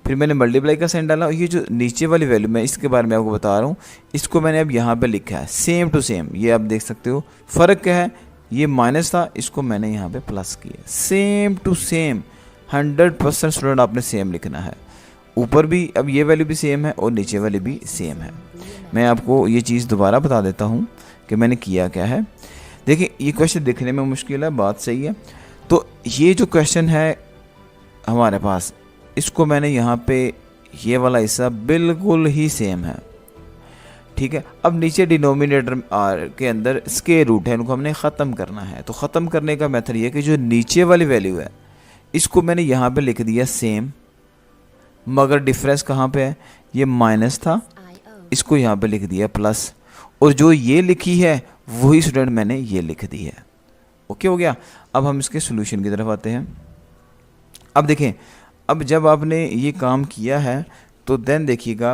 फिर मैंने मल्टीप्लाई का साइन डाला, ये जो नीचे वाली वैल्यू मैं इसके बारे में आपको बता रहा हूँ, इसको मैंने अब यहाँ पे लिखा है सेम टू सेम। ये आप देख सकते हो, फ़र्क क्या है, ये माइनस था, इसको मैंने यहाँ पे प्लस किया, सेम टू सेम 100% स्टूडेंट आपने सेम लिखना है। ऊपर भी अब ये वैल्यू भी सेम है और नीचे वाली भी सेम है। मैं आपको ये चीज़ दोबारा बता देता हूँ कि मैंने किया क्या है। देखिए, ये क्वेश्चन दिखने में मुश्किल है, बात सही है। तो ये जो क्वेश्चन है हमारे पास, इसको मैंने यहाँ पे ये वाला हिस्सा बिल्कुल ही सेम है, ठीक है। अब नीचे डिनोमिनेटर आर के अंदर स्क्वायर रूट है, इनको हमने ख़त्म करना है। तो ख़त्म करने का मेथड ये है कि जो नीचे वाली वैल्यू है इसको मैंने यहाँ पे लिख दिया सेम, मगर डिफरेंस कहाँ पे है, ये माइनस था, इसको यहाँ पे लिख दिया प्लस, और जो ये लिखी है वही स्टूडेंट मैंने ये लिख दी है। ओके हो गया। अब हम इसके सोल्यूशन की तरफ आते हैं। अब देखें, अब जब आपने ये काम किया है तो देन देखिएगा,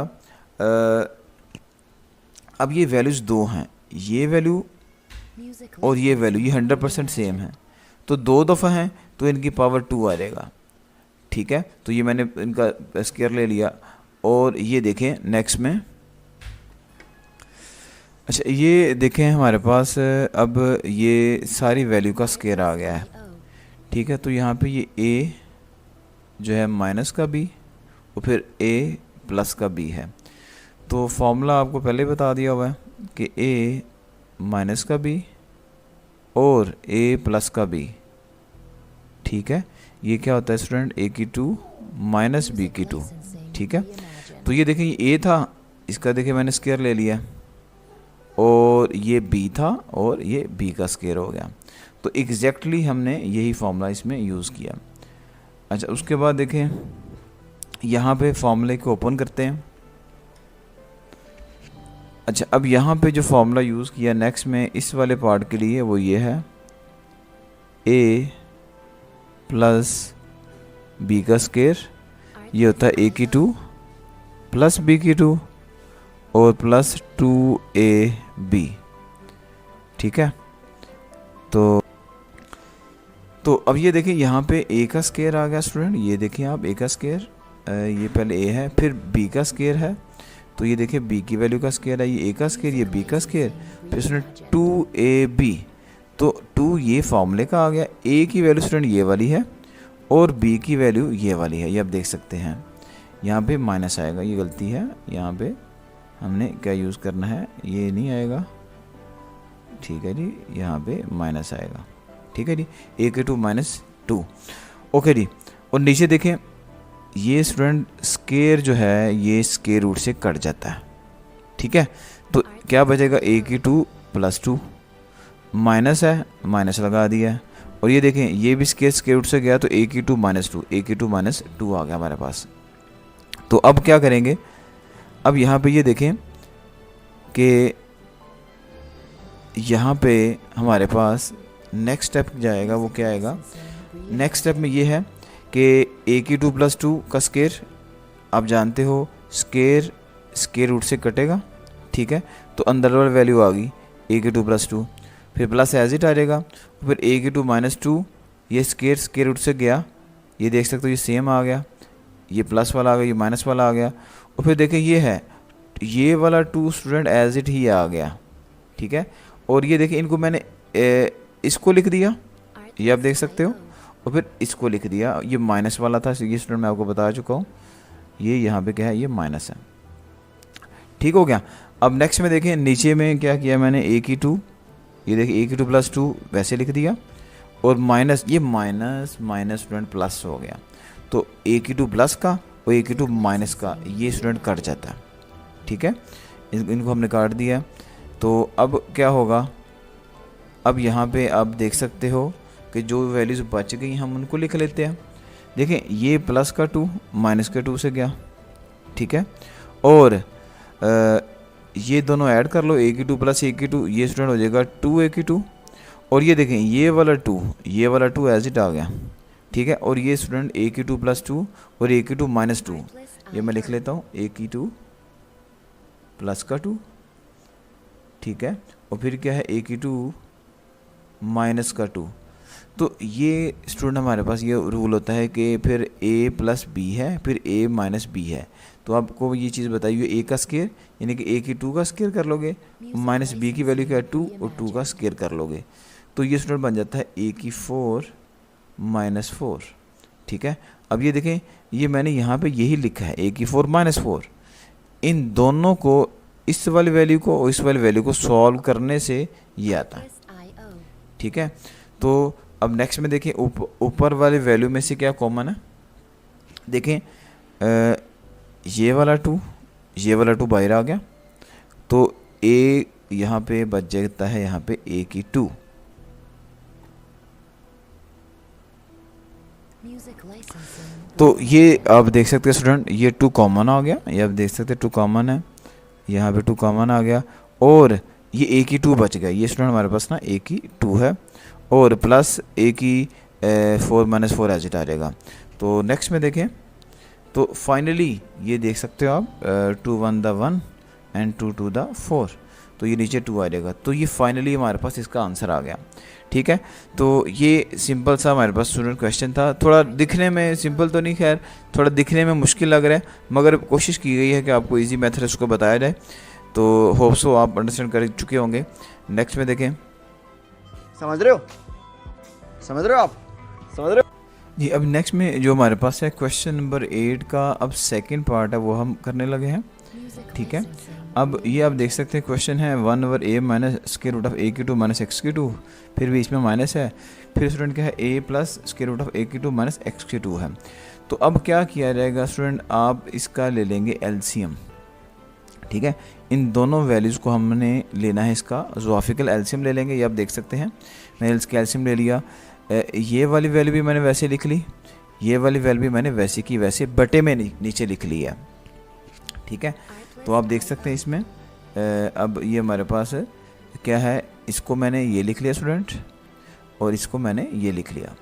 अब ये वैल्यूज़ दो हैं, ये वैल्यू और ये वैल्यू, ये 100% सेम है, तो दो दफ़ा हैं तो इनकी पावर 2 आ जाएगा। ठीक है, तो ये मैंने इनका स्क्वायर ले लिया। और ये देखें नेक्स्ट में, अच्छा ये देखें हमारे पास अब ये सारी वैल्यू का स्क्वायर आ गया है। ठीक है, तो यहाँ पे ये a जो है माइनस का b और फिर a प्लस का b है। तो फॉर्मूला आपको पहले बता दिया हुआ है कि a माइनस का b और a प्लस का b। ठीक है, ये क्या होता है स्टूडेंट, a की 2 माइनस b की 2। ठीक है, तो ये देखें ये a था, इसका देखें मैंने स्क्वायर ले लिया, और ये b था और ये b का स्क्वायर हो गया। तो एग्जैक्टली हमने यही फॉर्मूला इसमें यूज़ किया। अच्छा, उसके बाद देखें यहाँ पे फॉर्मूले को ओपन करते हैं। अच्छा, अब यहाँ पे जो फॉर्मूला यूज़ किया नेक्स्ट में इस वाले पार्ट के लिए वो ये है, a प्लस b का स्क्वायर, ये होता है a की 2 प्लस b की 2 और प्लस 2ab। ठीक है, तो अब ये देखिए यहाँ पे a का स्क्वायर आ गया स्टूडेंट, ये देखिए आप a का स्क्वायर, ये पहले a है, फिर b का स्क्वायर है, तो ये देखिए b की वैल्यू का स्क्वायर है, ये a का स्क्वायर, ये b का स्क्वायर, फिर स्टूडेंट 2ab, तो 2 ये फॉर्मूले का आ गया। a की वैल्यू स्टूडेंट ये वाली है और b की वैल्यू ये वाली है, ये आप देख सकते हैं। यहाँ पे माइनस आएगा, ये गलती है, यहाँ पे हमने क्या यूज़ करना है, ये नहीं आएगा। ठीक है जी, यहाँ पे माइनस आएगा। ठीक है जी, a की 2 माइनस 2। ओके जी, और नीचे देखें ये स्टूडेंट स्क्वायर जो है ये स्क्वायर रूट से कट जाता है। ठीक है, तो क्या बचेगा, a की 2 प्लस 2, माइनस है, माइनस लगा दिया है, और ये देखें ये भी स्क्वायर रूट से गया, तो a की 2 माइनस 2, a की 2 माइनस 2 आ गया हमारे पास। तो अब क्या करेंगे, अब यहाँ पे ये देखें कि यहाँ पे हमारे पास नेक्स्ट स्टेप जाएगा, वो क्या आएगा, नेक्स्ट स्टेप में ये है कि a की 2 प्लस 2 का स्क्वायर, आप जानते हो स्क्वायर रूट से कटेगा। ठीक है, तो अंदर वाली वैल्यू आ गई a की 2 प्लस 2, फिर प्लस एज इट आ जाएगा, फिर a की 2 माइनस 2, ये स्क्वायर रूट से गया, ये देख सकते हो ये सेम आ गया, ये प्लस वाला आ गया, ये माइनस वाला आ गया, और फिर देखें ये है, ये वाला 2 स्टूडेंट एज इट ही आ गया। ठीक है, और ये देखें इनको मैंने इसको लिख दिया, ये आप देख सकते हो, और फिर इसको लिख दिया, ये माइनस वाला था, ये स्टूडेंट मैं आपको बता चुका हूँ, ये यहाँ पे क्या है, ये माइनस है। ठीक हो गया। अब नेक्स्ट में देखें नीचे में क्या किया मैंने, a की 2, ये देखिए a की 2 प्लस 2 वैसे लिख दिया, और माइनस, ये माइनस माइनस स्टूडेंट प्लस हो गया, तो a की 2 प्लस का और a की 2 माइनस का ये स्टूडेंट कट जाता है। ठीक है, इनको हमने काट दिया। तो अब क्या होगा, अब यहाँ पे आप देख सकते हो कि जो वैल्यूज़ बच गई हम उनको लिख लेते हैं। देखें ये प्लस का 2 माइनस के 2 से गया। ठीक है, और ये दोनों ऐड कर लो, a की 2 प्लस a की 2, ये स्टूडेंट हो जाएगा 2a की 2, और ये देखें ये वाला 2 एज इट आ गया। ठीक है, और ये स्टूडेंट a की 2 प्लस 2 और a की 2 माइनस 2, ये मैं लिख लेता हूँ a की 2 प्लस का 2। ठीक है, और फिर क्या है a की 2 माइनस का 2। तो ये स्टूडेंट हमारे पास ये रूल होता है कि फिर a प्लस बी है, फिर a माइनस बी है। तो आपको ये चीज़ बताइए, a का स्क्वायर यानी कि a की 2 का स्क्वायर कर लोगे, माइनस b की वैल्यू क्या है 2 और 2 का स्क्वायर कर लोगे, तो ये स्टूडेंट बन जाता है a की 4 माइनस 4। ठीक है, अब ये देखें ये मैंने यहाँ पे यही लिखा है a की 4 माइनस 4, इन दोनों को, इस वाली वैल्यू को और इस वाली वैल्यू को सॉल्व करने से ये आता है। ठीक है, तो अब नेक्स्ट में देखें ऊपर वाले वैल्यू में से क्या कॉमन है, देखें ये वाला 2 बाहर आ गया, तो a यहाँ पे बच जाता है यहाँ पे a की 2। तो ये आप देख सकते हैं स्टूडेंट, ये 2 कॉमन आ गया, ये आप देख सकते हैं 2 कॉमन है, यहाँ पे 2 कॉमन आ गया, और ये a की 2 बच गया। ये स्टूडेंट हमारे पास ना a की 2 है, और प्लस a की 4 माइनस 4 एज इट आ जाएगा। तो नेक्स्ट में देखें तो फाइनली ये देख सकते हो आप 2 1 द 1 एंड 2 2 द 4, तो ये नीचे 2 आ जाएगा। तो ये फाइनली हमारे पास इसका आंसर आ गया। ठीक है, तो ये सिंपल सा हमारे पास स्टूडेंट क्वेश्चन था। थोड़ा दिखने में सिंपल तो नहीं, खैर थोड़ा दिखने में मुश्किल लग रहा है, मगर कोशिश की गई है कि आपको इजी मेथड उसको बताया जाए। तो होप सो आप अंडरस्टैंड कर चुके होंगे। नेक्स्ट में देखें, समझ रहे हो, समझ रहे हो आप, समझ रहे हो जी। अब नेक्स्ट में जो हमारे पास है क्वेश्चन नंबर 8 का अब सेकंड पार्ट है, वो हम करने लगे हैं। ठीक है, अब ये आप देख सकते हैं क्वेश्चन है 1 over a minus square root of a की 2 माइनस x की 2, फिर भी इसमें माइनस है, फिर स्टूडेंट क्या है a plus square root of a की 2 माइनस x की 2 है। तो अब क्या किया जाएगा स्टूडेंट, आप इसका ले लेंगे एलसीएम। ठीक है, इन दोनों वैल्यूज़ को हमने लेना है, इसका ज़ोआफिकल एलसीएम ले लेंगे। ये आप देख सकते हैं मैंने इसका एलसीएम ले लिया, ये वाली वैल्यू भी मैंने वैसे लिख ली, ये वाली वैल्यू भी मैंने वैसे की वैसे बटे में नीचे लिख ली है। ठीक है, तो आप देख सकते हैं इसमें अब ये हमारे पास क्या है, इसको मैंने ये लिख लिया स्टूडेंट, और इसको मैंने ये लिख लिया।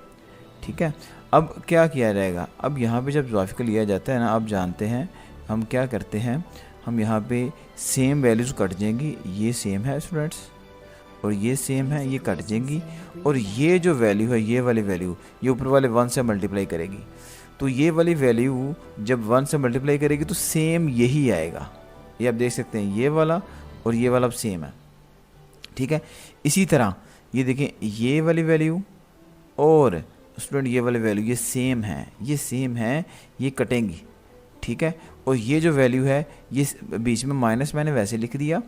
ठीक है, अब क्या किया जाएगा, अब यहाँ पे जब ज़ोआफिकल लिया जाता है ना, आप जानते हैं हम क्या करते हैं, हम यहाँ पे सेम वैल्यूज़ कट जाएंगी, ये सेम है स्टूडेंट्स, और ये सेम है, ये कट जाएंगी, और ये जो वैल्यू है, ये वाली वैल्यू ये ऊपर वाले 1 से मल्टीप्लाई करेगी। तो ये वाली वैल्यू जब 1 से मल्टीप्लाई करेगी तो सेम यही आएगा। ये आप देख सकते हैं, ये वाला और ये वाला अब सेम है। ठीक है, इसी तरह ये देखें, ये वाली वैल्यू और स्टूडेंट ये वाली वैल्यू ये सेम है, ये सेम है, ये कटेंगी। ठीक है, और ये जो वैल्यू है ये बीच में माइनस मैंने वैसे लिख दिया,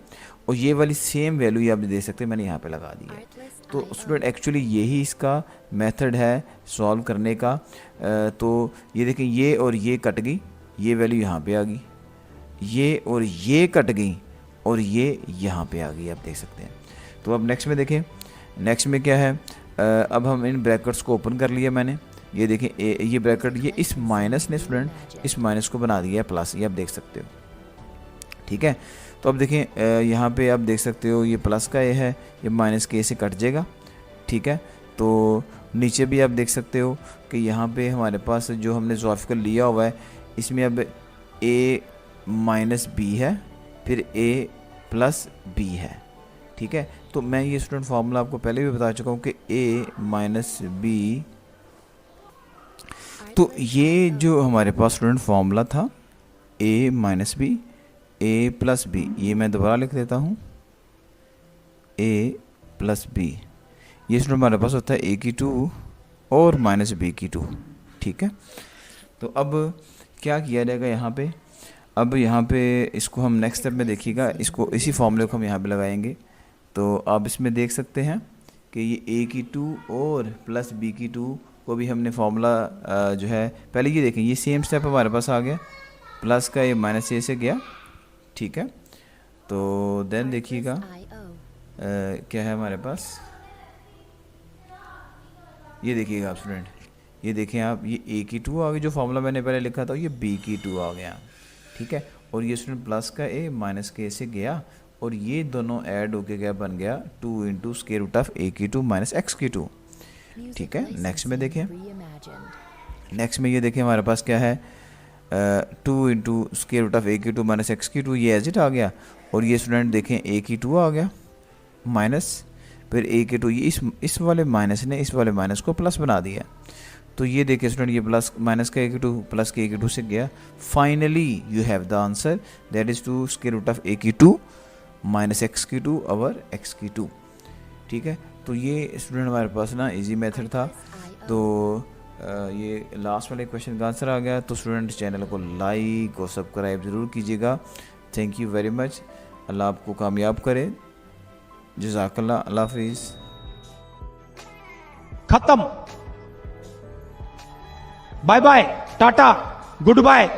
और ये वाली सेम वैल्यू ये आप देख सकते हैं मैंने यहाँ पे लगा दी है। तो स्टूडेंट एक्चुअली यही इसका मेथड है सॉल्व करने का। तो ये देखें, ये और ये कट गई, ये वैल्यू यहाँ पे आ गई, ये और ये कट गई, और ये यहाँ पे आ गई, आप देख सकते हैं। तो अब नेक्स्ट में देखें, नेक्स्ट में क्या है, अब हम इन ब्रैकेट्स को ओपन कर लिया मैंने, ये देखें ये ब्रैकेट, ये इस माइनस ने स्टूडेंट इस माइनस को बना दिया है प्लस, ये आप देख सकते हो। ठीक है, तो अब देखें यहाँ पे आप देख सकते हो ये प्लस का ए है, ये माइनस के से कट जाएगा। ठीक है, तो नीचे भी आप देख सकते हो कि यहाँ पे हमारे पास जो हमने ज़ोआफिकल लिया हुआ है, इसमें अब a माइनस बी है, फिर a प्लस बी है। ठीक है, तो मैं ये स्टूडेंट फार्मूला आपको पहले भी बता चुका हूँ कि a माइनस बी, तो ये जो हमारे पास स्टूडेंट फार्मूला था a minus B a plus B, ये मैं दोबारा लिख देता हूँ, a प्लस बी, ये स्टूडेंट हमारे पास होता है a की 2 और माइनस b की 2। ठीक है, तो अब क्या किया जाएगा यहाँ पे, अब यहाँ पे इसको हम नेक्स्ट स्टेप में देखिएगा, इसको इसी फॉर्मूले को हम यहाँ पे लगाएंगे। तो आप इसमें देख सकते हैं कि ये a की 2 और प्लस b की 2 को भी हमने फार्मूला जो है, पहले ये देखें, ये सेम स्टेप हमारे पास आ गया, प्लस का ये माइनस ए से गया। ठीक है, तो देन देखिएगा क्या है हमारे पास, ये देखिएगा आप स्टूडेंट, ये देखें आप, ये a की 2 आ गई, जो फार्मूला मैंने पहले लिखा था, ये b की 2 आ गया। ठीक है, और ये स्टूडेंट प्लस का a माइनस के से गया, और ये दोनों ऐड होके क्या बन गया, 2 into square root of a की 2 माइनस x की 2। ठीक है, नेक्स्ट में देखें, नेक्स्ट में ये देखें हमारे पास क्या है, 2 into square root of a की 2 माइनस x की 2, ये एज इट आ गया, और ये स्टूडेंट देखें a की 2 आ गया माइनस, फिर a की 2, ये इस वाले माइनस ने इस वाले माइनस को प्लस बना दिया। तो ये देखिए स्टूडेंट, ये प्लस माइनस का a की 2 प्लस के a की 2 से गया। Finally you have the answer, that is 2 square root of a की 2 माइनस x की 2 ओवर x की 2। ठीक है, तो ये स्टूडेंट हमारे पास ना इजी मेथड था। तो ये लास्ट वाले क्वेश्चन का आंसर आ गया। तो स्टूडेंट चैनल को लाइक और सब्सक्राइब ज़रूर कीजिएगा। Thank you very much, Allah आपको कामयाब करे, जज़ाकल्लाह, अल्लाह हाफिज़। खत्म, bye bye, tata, good bye.